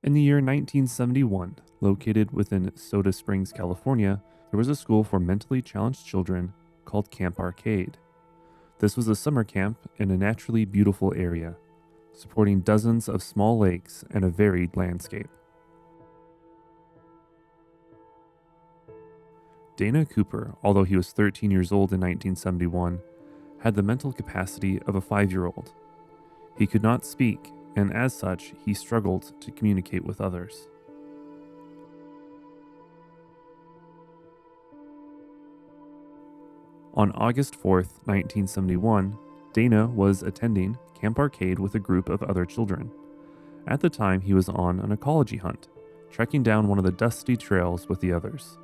In the year 1971, located within Soda Springs, California, there was a school for mentally challenged children called Camp Arcade. This was a summer camp in a naturally beautiful area, supporting dozens of small lakes and a varied landscape. Dana Cooper, although he was 13 years old in 1971, had the mental capacity of a 5-year-old. He could not speak, and as such, he struggled to communicate with others. On August 4th, 1971, Dana was attending Camp Arcade with a group of other children. At the time, he was on an ecology hunt, trekking down one of the dusty trails with the others.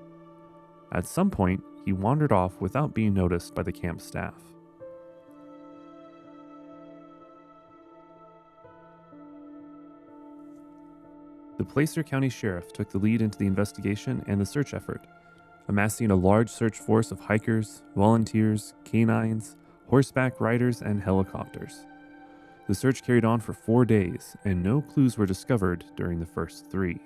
At some point, he wandered off without being noticed by the camp staff. The Placer County Sheriff took the lead into the investigation and the search effort, amassing a large search force of hikers, volunteers, canines, horseback riders, and helicopters. The search carried on for 4 days, and no clues were discovered during the first 3.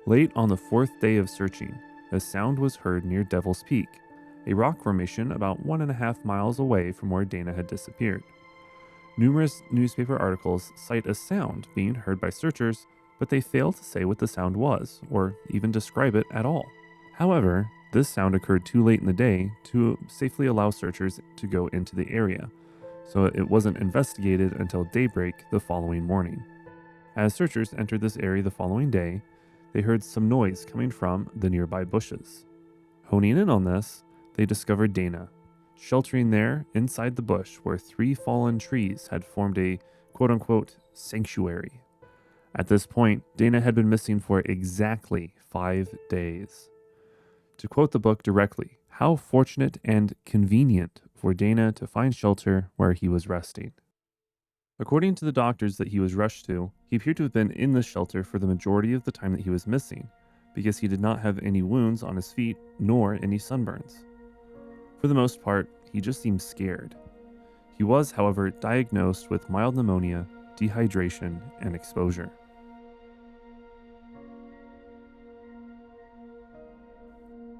Late on the 4th day of searching, a sound was heard near Devil's Peak, a rock formation about 1.5 miles away from where Dana had disappeared. Numerous newspaper articles cite a sound being heard by searchers, but they fail to say what the sound was, or even describe it at all. However, this sound occurred too late in the day to safely allow searchers to go into the area, so it wasn't investigated until daybreak the following morning. As searchers entered this area the following day, they heard some noise coming from the nearby bushes. Honing in on this, they discovered Dana, sheltering there inside the bush where 3 fallen trees had formed a quote-unquote sanctuary. At this point, Dana had been missing for exactly 5 days. To quote the book directly, how fortunate and convenient for Dana to find shelter where he was resting. According to the doctors that he was rushed to, he appeared to have been in the shelter for the majority of the time that he was missing, because he did not have any wounds on his feet nor any sunburns. For the most part, he just seemed scared. He was, however, diagnosed with mild pneumonia, dehydration, and exposure.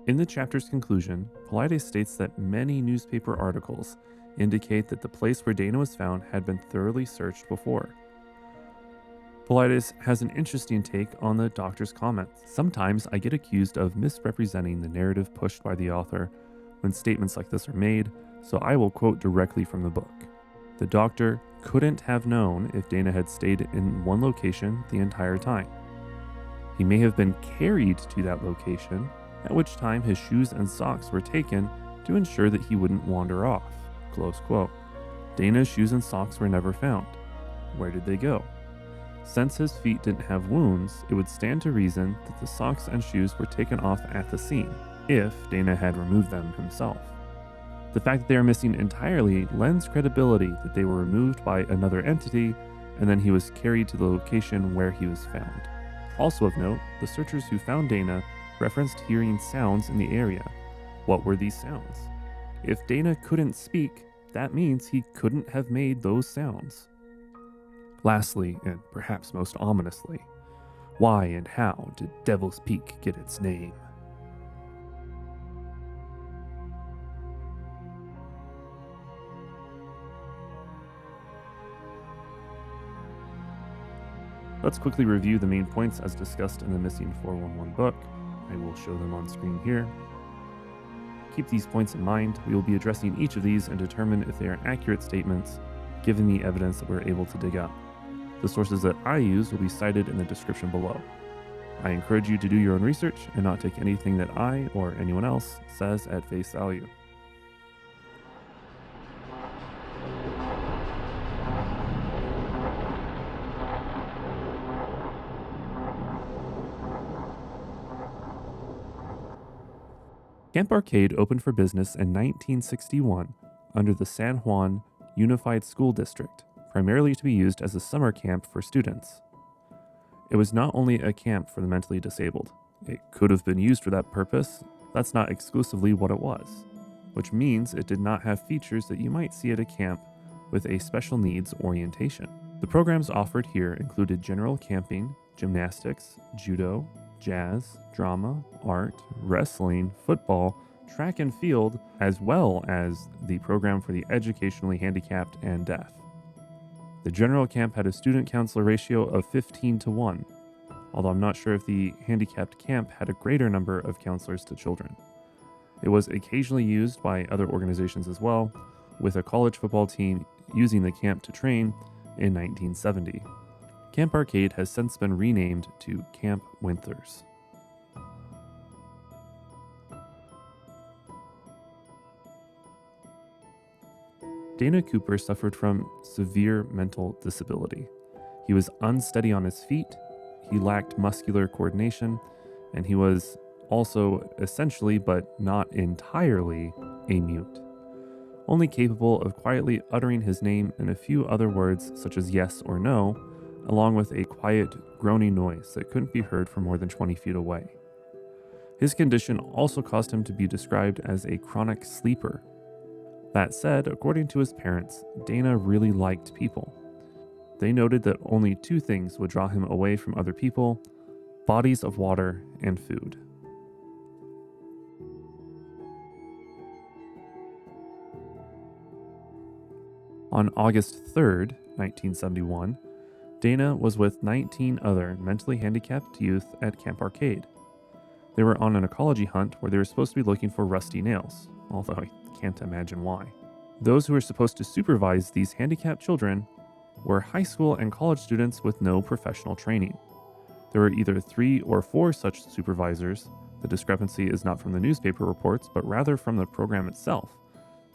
In the chapter's conclusion, Paulides states that many newspaper articles indicate that the place where Dana was found had been thoroughly searched before. Paulides has an interesting take on the doctor's comments. Sometimes I get accused of misrepresenting the narrative pushed by the author when statements like this are made, so I will quote directly from the book. The doctor couldn't have known if Dana had stayed in one location the entire time. He may have been carried to that location, at which time his shoes and socks were taken to ensure that he wouldn't wander off. Close quote. Dana's shoes and socks were never found. Where did they go? Since his feet didn't have wounds, it would stand to reason that the socks and shoes were taken off at the scene, if Dana had removed them himself. The fact that they are missing entirely lends credibility that they were removed by another entity, and then he was carried to the location where he was found. Also of note, the searchers who found Dana referenced hearing sounds in the area. What were these sounds? If Dana couldn't speak, that means he couldn't have made those sounds. Lastly, and perhaps most ominously, why and how did Devil's Peak get its name? Let's quickly review the main points as discussed in the Missing 411 book. I will show them on screen here. Keep these points in mind. We will be addressing each of these and determine if they are accurate statements, given the evidence that we're able to dig up. The sources that I use will be cited in the description below. I encourage you to do your own research and not take anything that I or anyone else says at face value. Camp Arcade opened for business in 1961 under the San Juan Unified School District, primarily to be used as a summer camp for students. It was not only a camp for the mentally disabled. It could have been used for that purpose. That's not exclusively what it was, which means it did not have features that you might see at a camp with a special needs orientation. The programs offered here included general camping, gymnastics, judo, jazz, drama, art, wrestling, football, track and field, as well as the program for the educationally handicapped and deaf. The general camp had a student counselor ratio of 15-1, although I'm not sure if the handicapped camp had a greater number of counselors to children. It was occasionally used by other organizations as well, with a college football team using the camp to train in 1970. Camp Arcade has since been renamed to Camp Winters. Dana Cooper suffered from severe mental disability. He was unsteady on his feet, he lacked muscular coordination, and he was also essentially, but not entirely, a mute, only capable of quietly uttering his name and a few other words such as yes or no, along with a quiet, groaning noise that couldn't be heard from more than 20 feet away. His condition also caused him to be described as a chronic sleeper. That said, according to his parents, Dana really liked people. They noted that only two things would draw him away from other people: bodies of water and food. On August 3rd, 1971, Dana was with 19 other mentally handicapped youth at Camp Arcade. They were on an ecology hunt where they were supposed to be looking for rusty nails, although I can't imagine why. Those who were supposed to supervise these handicapped children were high school and college students with no professional training. There were either 3 or 4 such supervisors. The discrepancy is not from the newspaper reports, but rather from the program itself.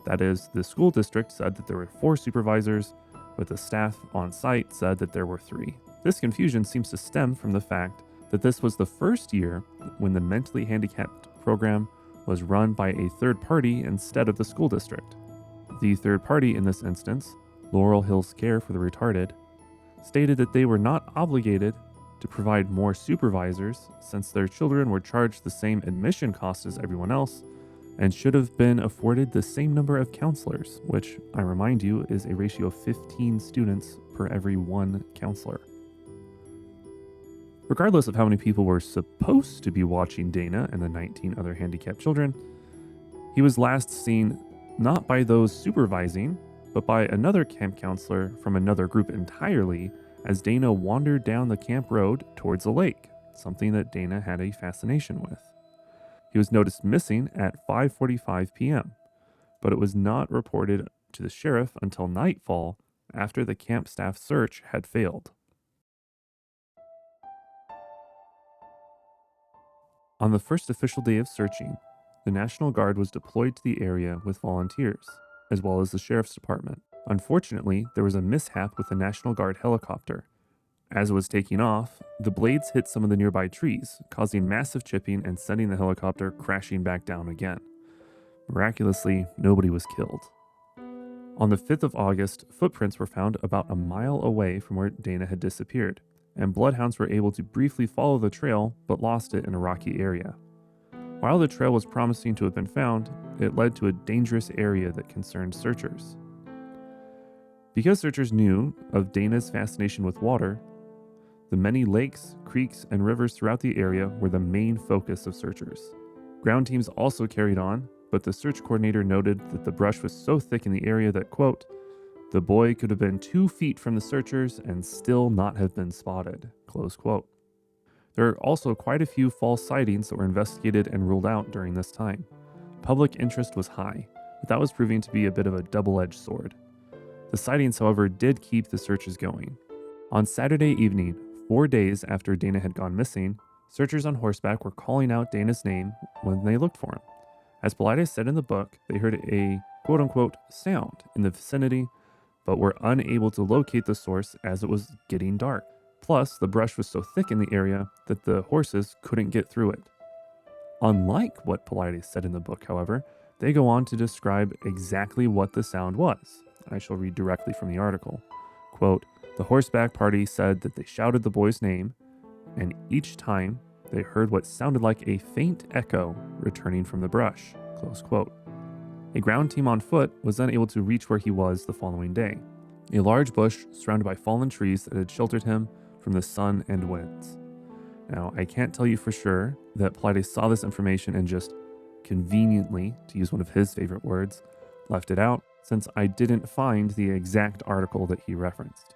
That is, the school district said that there were 4 supervisors, but the staff on site said that there were 3. This confusion seems to stem from the fact that this was the first year when the mentally handicapped program was run by a third party instead of the school district. The third party in this instance, Laurel Hills Care for the Retarded, stated that they were not obligated to provide more supervisors since their children were charged the same admission cost as everyone else and should have been afforded the same number of counselors, which, I remind you, is a ratio of 15 students per every 1 counselor. Regardless of how many people were supposed to be watching Dana and the 19 other handicapped children, he was last seen not by those supervising, but by another camp counselor from another group entirely as Dana wandered down the camp road towards a lake, something that Dana had a fascination with. He was noticed missing at 5:45 p.m., but it was not reported to the sheriff until nightfall after the camp staff search had failed. On the first official day of searching, the National Guard was deployed to the area with volunteers, as well as the sheriff's department. Unfortunately, there was a mishap with the National Guard helicopter. As it was taking off, the blades hit some of the nearby trees, causing massive chipping and sending the helicopter crashing back down again. Miraculously, nobody was killed. On the 5th of August, footprints were found about a mile away from where Dana had disappeared, and bloodhounds were able to briefly follow the trail but lost it in a rocky area. While the trail was promising to have been found, it led to a dangerous area that concerned searchers. Because searchers knew of Dana's fascination with water, the many lakes, creeks, and rivers throughout the area were the main focus of searchers. Ground teams also carried on, but the search coordinator noted that the brush was so thick in the area that, quote, "the boy could have been 2 feet from the searchers and still not have been spotted," close quote. There are also quite a few false sightings that were investigated and ruled out during this time. Public interest was high, but that was proving to be a bit of a double-edged sword. The sightings, however, did keep the searches going. On Saturday evening, 4 days after Dana had gone missing, searchers on horseback were calling out Dana's name when they looked for him. As Paulides said in the book, they heard a quote-unquote sound in the vicinity, but were unable to locate the source as it was getting dark. Plus, the brush was so thick in the area that the horses couldn't get through it. Unlike what Paulides said in the book, however, they go on to describe exactly what the sound was. I shall read directly from the article. Quote, "The horseback party said that they shouted the boy's name, and each time they heard what sounded like a faint echo returning from the brush." Close quote. A ground team on foot was then able to reach where he was the following day. A large bush surrounded by fallen trees that had sheltered him from the sun and winds. Now, I can't tell you for sure that Paulides saw this information and just conveniently, to use one of his favorite words, left it out, since I didn't find the exact article that he referenced.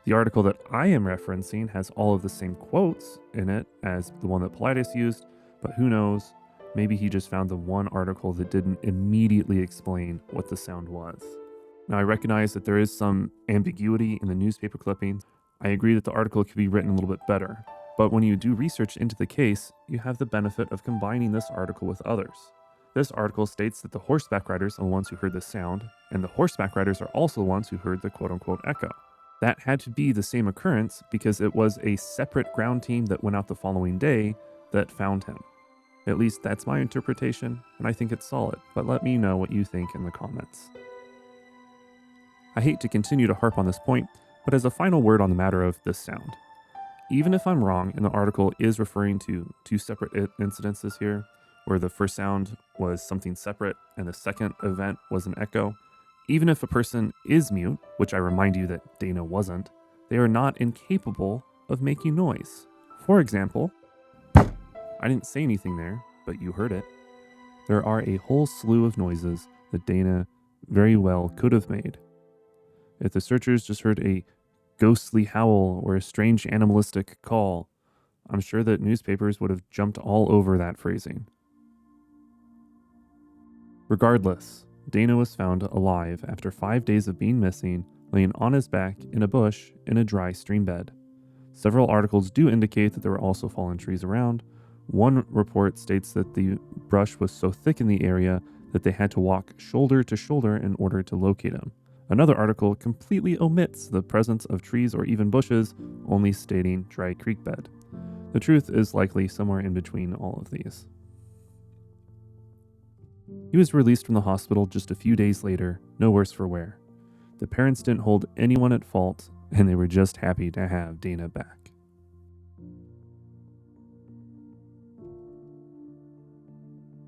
The article that I am referencing has all of the same quotes in it as the one that Paulides used, but who knows, maybe he just found the one article that didn't immediately explain what the sound was. Now, I recognize that there is some ambiguity in the newspaper clippings. I agree that the article could be written a little bit better, but when you do research into the case, you have the benefit of combining this article with others. This article states that the horseback riders are the ones who heard the sound, and the horseback riders are also the ones who heard the quote-unquote echo. That had to be the same occurrence because it was a separate ground team that went out the following day that found him. At least that's my interpretation, and I think it's solid, but let me know what you think in the comments. I hate to continue to harp on this point, but as a final word on the matter of this sound, even if I'm wrong and the article is referring to two separate incidences here, where the first sound was something separate and the second event was an echo, even if a person is mute, which I remind you that Dana wasn't, they are not incapable of making noise. For example, I didn't say anything there, but you heard it. There are a whole slew of noises that Dana very well could have made. If the searchers just heard a ghostly howl or a strange animalistic call, I'm sure that newspapers would have jumped all over that phrasing. Regardless, Dana was found alive after 5 days of being missing, laying on his back in a bush in a dry stream bed. Several articles do indicate that there were also fallen trees around. One report states that the brush was so thick in the area that they had to walk shoulder to shoulder in order to locate him. Another article completely omits the presence of trees or even bushes, only stating dry creek bed. The truth is likely somewhere in between all of these. He was released from the hospital just a few days later, no worse for wear. The parents didn't hold anyone at fault, and they were just happy to have Dana back.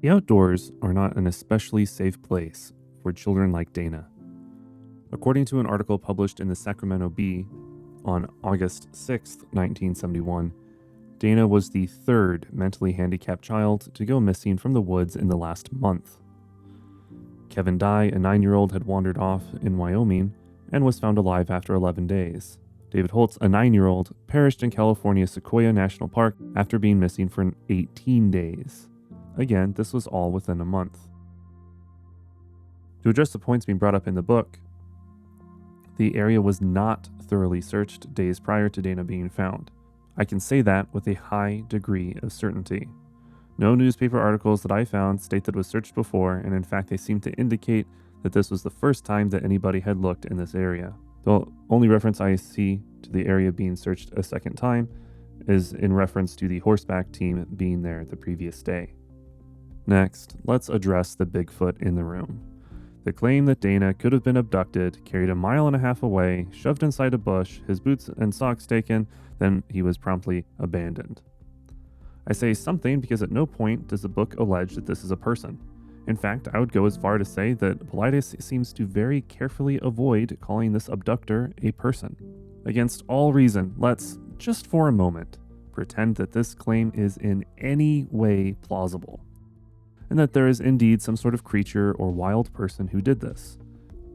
The outdoors are not an especially safe place for children like Dana. According to an article published in the Sacramento Bee on August 6, 1971, Dana was the third mentally handicapped child to go missing from the woods in the last month. Kevin Dye, a 9-year-old, had wandered off in Wyoming and was found alive after 11 days. David Holtz, a 9-year-old, perished in California's Sequoia National Park after being missing for 18 days. Again, this was all within a month. To address the points being brought up in the book, the area was not thoroughly searched days prior to Dana being found. I can say that with a high degree of certainty. No newspaper articles that I found state that it was searched before, and in fact they seem to indicate that this was the first time that anybody had looked in this area. The only reference I see to the area being searched a second time is in reference to the horseback team being there the previous day. Next, let's address the Bigfoot in the room. The claim that Dana could have been abducted, carried a mile and a half away, shoved inside a bush, his boots and socks taken, then he was promptly abandoned. I say something because at no point does the book allege that this is a person. In fact, I would go as far to say that Paulides seems to very carefully avoid calling this abductor a person. Against all reason, let's, just for a moment, pretend that this claim is in any way plausible, and that there is indeed some sort of creature or wild person who did this.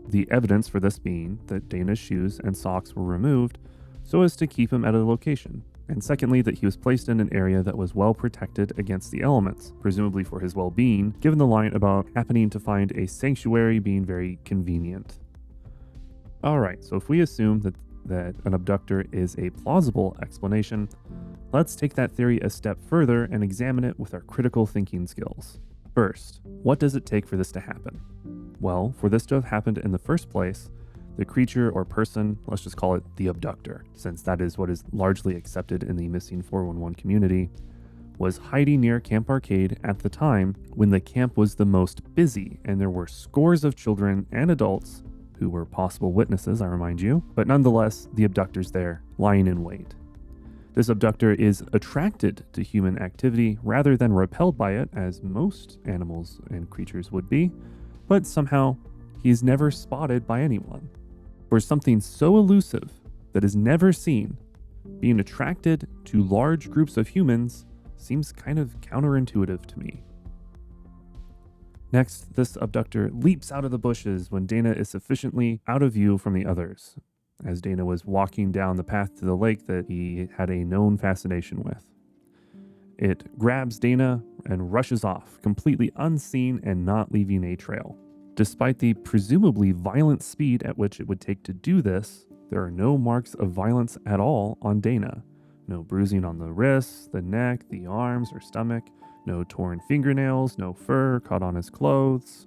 The evidence for this being that Dana's shoes and socks were removed so as to keep him at a location, and secondly that he was placed in an area that was well protected against the elements, presumably for his well-being, given the line about happening to find a sanctuary being very convenient. Alright, so if we assume that an abductor is a plausible explanation, let's take that theory a step further and examine it with our critical thinking skills. First, what does it take for this to happen? Well, for this to have happened in the first place, the creature or person, let's just call it the abductor, since that is what is largely accepted in the missing 411 community, was hiding near Camp Arcade at the time when the camp was the most busy and there were scores of children and adults who were possible witnesses, I remind you, but nonetheless, the abductor's there, lying in wait. This abductor is attracted to human activity rather than repelled by it, as most animals and creatures would be, but somehow he's never spotted by anyone. For something so elusive that is never seen Being attracted to large groups of humans seems kind of counterintuitive to me. Next, this abductor leaps out of the bushes when Dana is sufficiently out of view from the others, as Dana was walking down the path to the lake that he had a known fascination with. It grabs Dana and rushes off, completely unseen and not leaving a trail. Despite the presumably violent speed at which it would take to do this, there are no marks of violence at all on Dana. No bruising on the wrists, the neck, the arms, or stomach. No torn fingernails, no fur caught on his clothes.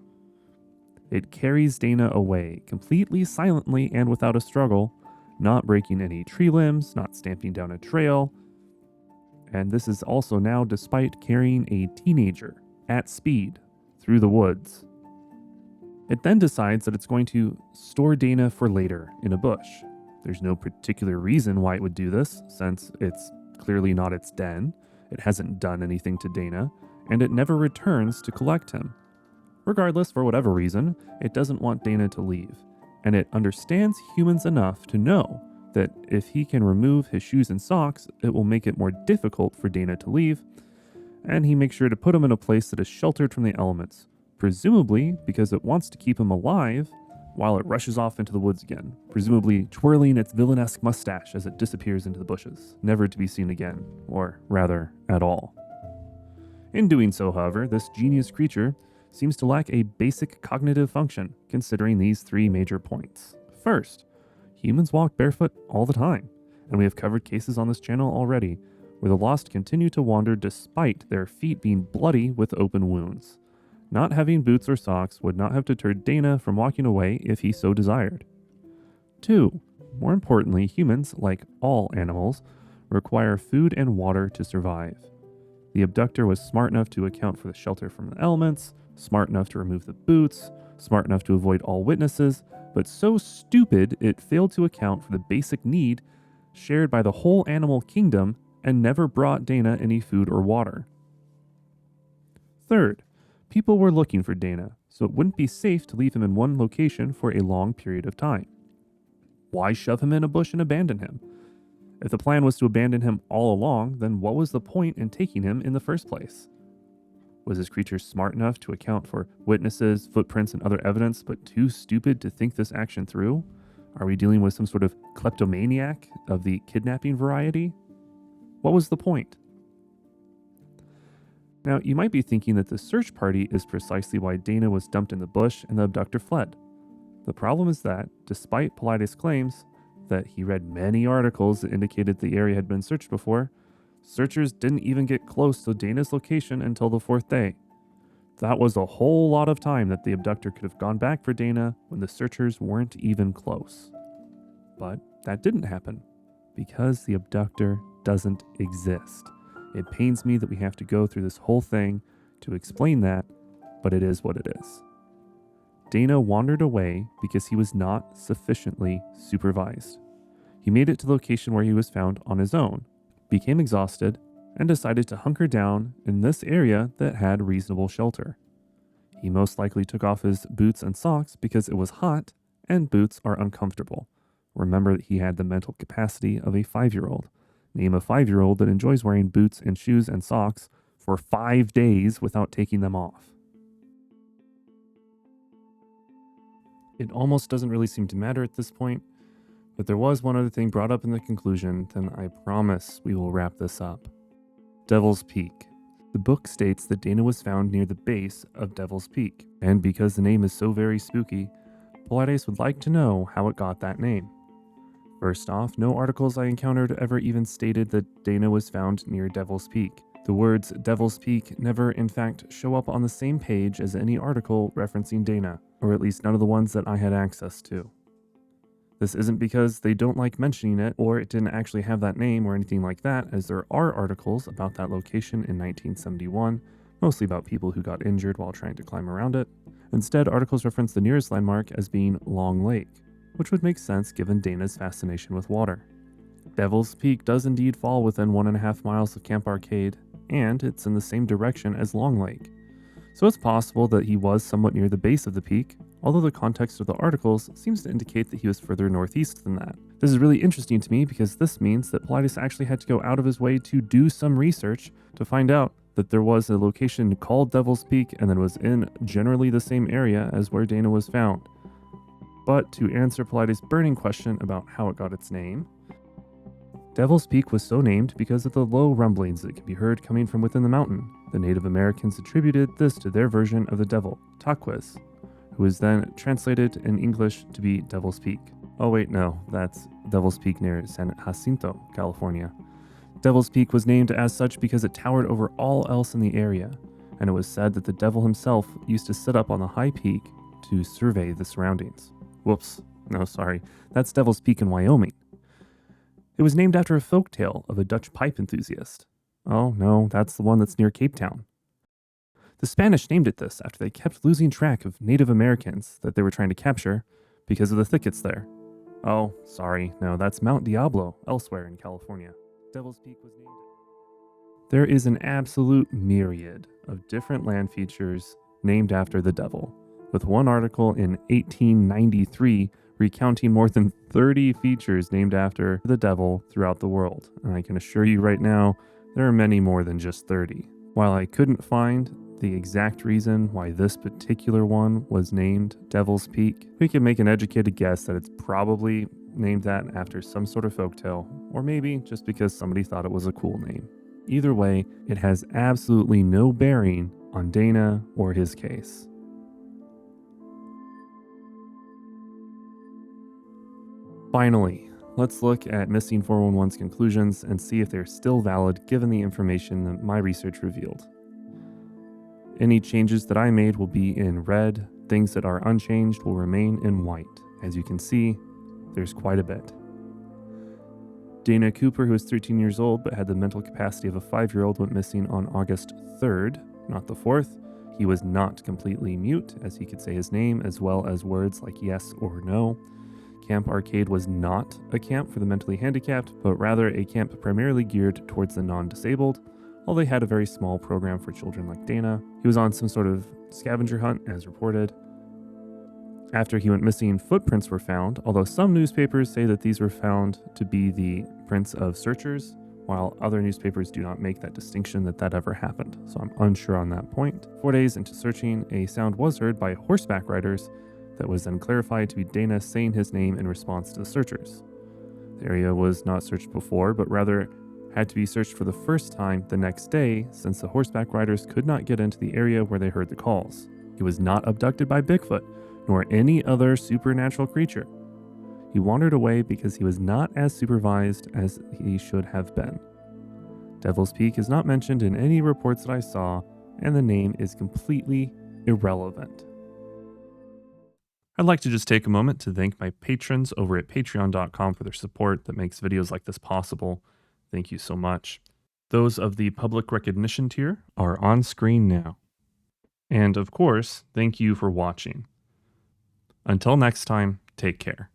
It carries Dana away, completely silently and without a struggle, not breaking any tree limbs, not stamping down a trail. And this is also now despite carrying a teenager at speed through the woods. It then decides that it's going to store Dana for later in a bush. There's no particular reason why it would do this, since it's clearly not its den, it hasn't done anything to Dana, and it never returns to collect him. Regardless, for whatever reason, it doesn't want Dana to leave, and it understands humans enough to know that if he can remove his shoes and socks, it will make it more difficult for Dana to leave, and he makes sure to put him in a place that is sheltered from the elements, presumably because it wants to keep him alive while it rushes off into the woods again, presumably twirling its villainesque mustache as it disappears into the bushes, never to be seen again, or rather, at all. In doing so, however, this genius creature seems to lack a basic cognitive function, considering these three major points. First, humans walk barefoot all the time, and we have covered cases on this channel already where the lost continue to wander despite their feet being bloody with open wounds. Not having boots or socks would not have deterred Dana from walking away if he so desired. 2. More importantly, humans, like all animals, require food and water to survive. The abductor was smart enough to account for the shelter from the elements, smart enough to remove the boots, smart enough to avoid all witnesses, but so stupid it failed to account for the basic need shared by the whole animal kingdom and never brought Dana any food or water. Third, people were looking for Dana, so it wouldn't be safe to leave him in one location for a long period of time. Why shove him in a bush and abandon him? If the plan was to abandon him all along, then what was the point in taking him in the first place? Was this creature smart enough to account for witnesses, footprints, and other evidence, but too stupid to think this action through? Are we dealing with some sort of kleptomaniac of the kidnapping variety? What was the point? Now, you might be thinking that the search party is precisely why Dana was dumped in the bush and the abductor fled. The problem is that, despite Paulides' claims that he read many articles that indicated the area had been searched before, searchers didn't even get close to Dana's location until the 4th day. That was a whole lot of time that the abductor could have gone back for Dana when the searchers weren't even close. But that didn't happen, because the abductor doesn't exist. It pains me that we have to go through this whole thing to explain that, but it is what it is. Dana wandered away because he was not sufficiently supervised. He made it to the location where he was found on his own, became exhausted, and decided to hunker down in this area that had reasonable shelter. He most likely took off his boots and socks because it was hot, and boots are uncomfortable. Remember that he had the mental capacity of a 5-year-old. Name a 5-year-old that enjoys wearing boots and shoes and socks for 5 days without taking them off. It almost doesn't really seem to matter at this point, but there was one other thing brought up in the conclusion, then I promise we will wrap this up. Devil's Peak. The book states that Dana was found near the base of Devil's Peak, and because the name is so very spooky, Paulides would like to know how it got that name. First off, no articles I encountered ever even stated that Dana was found near Devil's Peak. The words Devil's Peak never in fact show up on the same page as any article referencing Dana, or at least none of the ones that I had access to. This isn't because they don't like mentioning it, or it didn't actually have that name or anything like that, as there are articles about that location in 1971, mostly about people who got injured while trying to climb around it. Instead, articles reference the nearest landmark as being Long Lake, which would make sense given Dana's fascination with water. Devil's Peak does indeed fall within 1.5 miles of Camp Arcade, and it's in the same direction as Long Lake. So it's possible that he was somewhat near the base of the peak, although the context of the articles seems to indicate that he was further northeast than that. This is really interesting to me because this means that Paulides actually had to go out of his way to do some research to find out that there was a location called Devil's Peak and that was in generally the same area as where Dana was found. But to answer Paulides' burning question about how it got its name, Devil's Peak was so named because of the low rumblings that could be heard coming from within the mountain. The Native Americans attributed this to their version of the devil, Taquis, who was then translated in English to be Devil's Peak. Oh wait, no, that's Devil's Peak near San Jacinto, California. Devil's Peak was named as such because it towered over all else in the area, and it was said that the devil himself used to sit up on the high peak to survey the surroundings. Whoops, no, sorry, that's Devil's Peak in Wyoming. It was named after a folktale of a Dutch pipe enthusiast. Oh no, that's the one that's near Cape Town. The Spanish named it this after they kept losing track of Native Americans that they were trying to capture because of the thickets there. Oh, sorry, no, that's Mount Diablo, elsewhere in California. Devil's Peak was named it. There is an absolute myriad of different land features named after the devil, with one article in 1893 recounting more than 30 features named after the devil throughout the world. And I can assure you right now, there are many more than just 30. While I couldn't find the exact reason why this particular one was named Devil's Peak, we can make an educated guess that it's probably named that after some sort of folktale, or maybe just because somebody thought it was a cool name. Either way, it has absolutely no bearing on Dana or his case. Finally, let's look at Missing 411's conclusions and see if they're still valid given the information that my research revealed. Any changes that I made will be in red, things that are unchanged will remain in white. As you can see, there's quite a bit. Dana Cooper, who was 13 years old but had the mental capacity of a 5-year-old, went missing on August 3rd, not the 4th. He was not completely mute, as he could say his name as well as words like yes or no. Camp Arcade was not a camp for the mentally handicapped, but rather a camp primarily geared towards the non-disabled, although they had a very small program for children like Dana. He was on some sort of scavenger hunt, as reported. After he went missing, footprints were found, although some newspapers say that these were found to be the prints of searchers, while other newspapers do not make that distinction that ever happened, so I'm unsure on that point. 4 days into searching, a sound was heard by horseback riders that was then clarified to be Dana saying his name in response to the searchers. The area was not searched before, but rather had to be searched for the first time the next day since the horseback riders could not get into the area where they heard the calls. He was not abducted by Bigfoot, nor any other supernatural creature. He wandered away because he was not as supervised as he should have been. Devil's Peak is not mentioned in any reports that I saw, and the name is completely irrelevant. I'd like to just take a moment to thank my patrons over at patreon.com for their support that makes videos like this possible. Thank you so much. Those of the public recognition tier are on screen now. And of course, thank you for watching. Until next time, take care.